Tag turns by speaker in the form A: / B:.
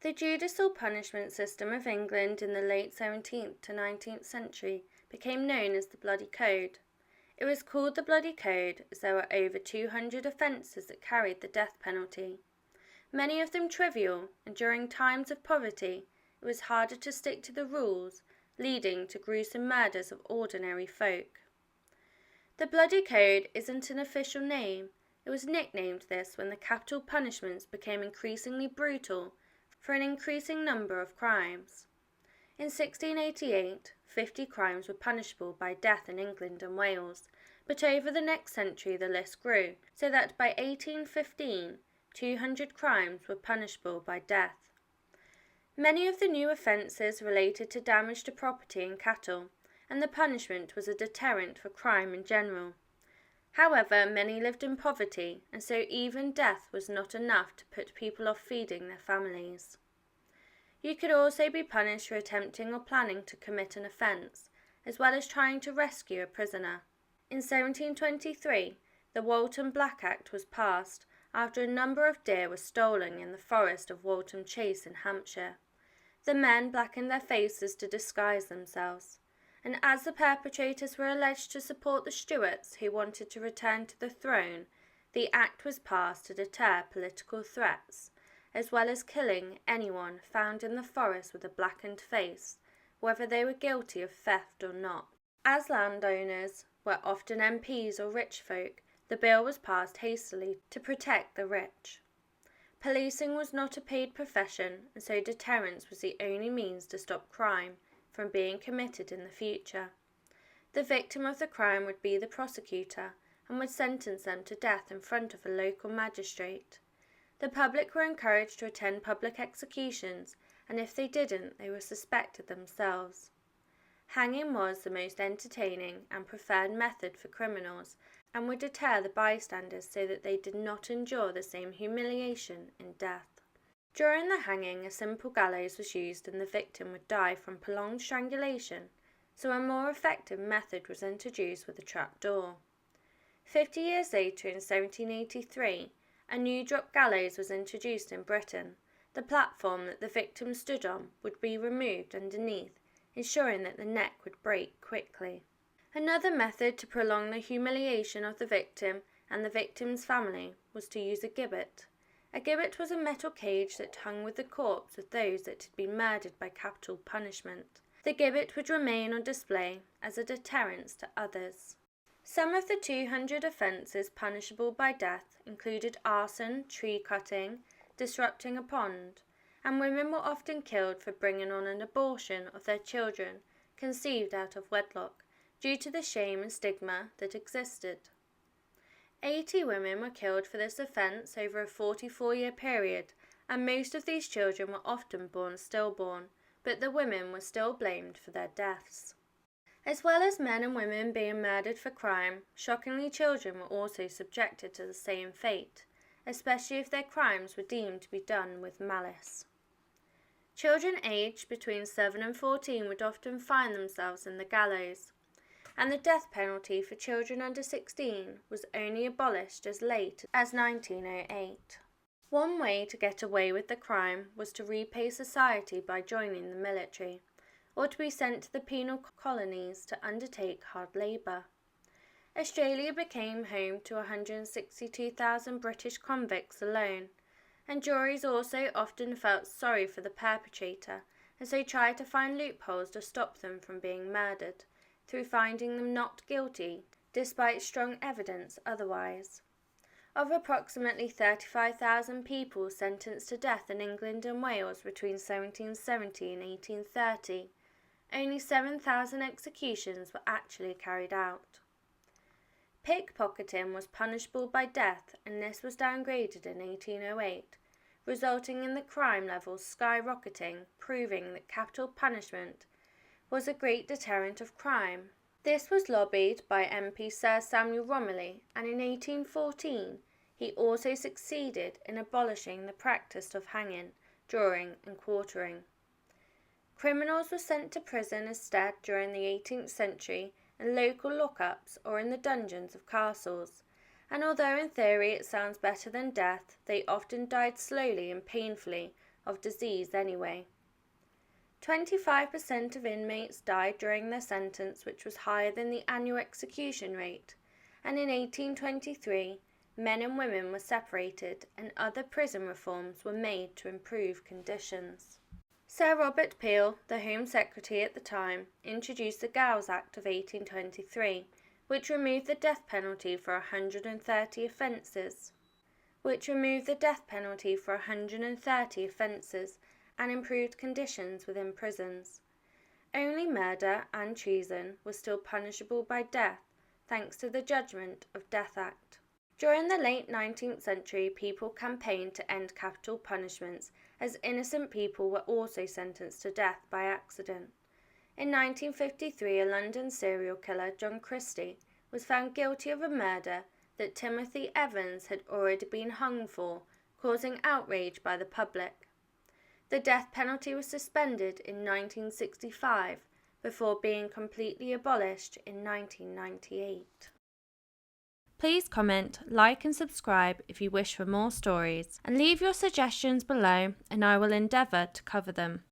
A: The judicial punishment system of England in the late 17th to 19th century became known as the Bloody Code. It was called the Bloody Code as there were over 200 offences that carried the death penalty, many of them trivial, and during times of poverty it was harder to stick to the rules, leading to gruesome murders of ordinary folk. The Bloody Code isn't an official name. It was nicknamed this when the capital punishments became increasingly brutal for an increasing number of crimes. In 1688, 50 crimes were punishable by death in England and Wales, but over the next century the list grew, so that by 1815, 200 crimes were punishable by death. Many of the new offences related to damage to property and cattle, and the punishment was a deterrent for crime in general. However, many lived in poverty, and so even death was not enough to put people off feeding their families. You could also be punished for attempting or planning to commit an offence, as well as trying to rescue a prisoner. In 1723, the Waltham Black Act was passed after a number of deer were stolen in the forest of Waltham Chase in Hampshire. The men blackened their faces to disguise themselves, and as the perpetrators were alleged to support the Stuarts who wanted to return to the throne, the act was passed to deter political threats, as well as killing anyone found in the forest with a blackened face, whether they were guilty of theft or not. As landowners were often MPs or rich folk, the bill was passed hastily to protect the rich. Policing was not a paid profession, and so deterrence was the only means to stop crime from being committed in the future. The victim of the crime would be the prosecutor and would sentence them to death in front of a local magistrate. The public were encouraged to attend public executions, and if they didn't, they were suspected themselves. Hanging was the most entertaining and preferred method for criminals, and would deter the bystanders so that they did not endure the same humiliation in death. During the hanging, a simple gallows was used and the victim would die from prolonged strangulation, so a more effective method was introduced with a trapdoor. 50 years later, in 1783, a new drop gallows was introduced in Britain. The platform that the victim stood on would be removed underneath, ensuring that the neck would break quickly. Another method to prolong the humiliation of the victim and the victim's family was to use a gibbet. A gibbet was a metal cage that hung with the corpse of those that had been murdered by capital punishment. The gibbet would remain on display as a deterrent to others. Some of the 200 offences punishable by death included arson, tree cutting, disrupting a pond, and women were often killed for bringing on an abortion of their children conceived out of wedlock, due to the shame and stigma that existed. 80 women were killed for this offence over a 44-year period, and most of these children were often born stillborn, but the women were still blamed for their deaths. As well as men and women being murdered for crime, shockingly children were also subjected to the same fate, especially if their crimes were deemed to be done with malice. Children aged between 7 and 14 would often find themselves in the gallows, and the death penalty for children under 16 was only abolished as late as 1908. One way to get away with the crime was to repay society by joining the military, or to be sent to the penal colonies to undertake hard labour. Australia became home to 162,000 British convicts alone, and juries also often felt sorry for the perpetrator, as they tried to find loopholes to stop them from being murdered, through finding them not guilty, despite strong evidence otherwise. Of approximately 35,000 people sentenced to death in England and Wales between 1770 and 1830, only 7,000 executions were actually carried out. Pickpocketing was punishable by death, and this was downgraded in 1808, resulting in the crime levels skyrocketing, proving that capital punishment was a great deterrent of crime. This was lobbied by MP Sir Samuel Romilly, and in 1814 he also succeeded in abolishing the practice of hanging, drawing and quartering. Criminals were sent to prison instead during the 18th century in local lockups or in the dungeons of castles, and although in theory it sounds better than death, they often died slowly and painfully of disease anyway. 25% of inmates died during their sentence, which was higher than the annual execution rate, and in 1823, men and women were separated and other prison reforms were made to improve conditions. Sir Robert Peel, the Home Secretary at the time, introduced the Gallows Act of 1823, which removed the death penalty for 130 offences. And improved conditions within prisons. Only murder and treason were still punishable by death, thanks to the Judgment of Death Act. During the late 19th century, people campaigned to end capital punishments, as innocent people were also sentenced to death by accident. In 1953, a London serial killer, John Christie, was found guilty of a murder that Timothy Evans had already been hung for, causing outrage by the public. The death penalty was suspended in 1965 before being completely abolished in 1998. Please comment, like and subscribe if you wish for more stories, and leave your suggestions below and I will endeavour to cover them.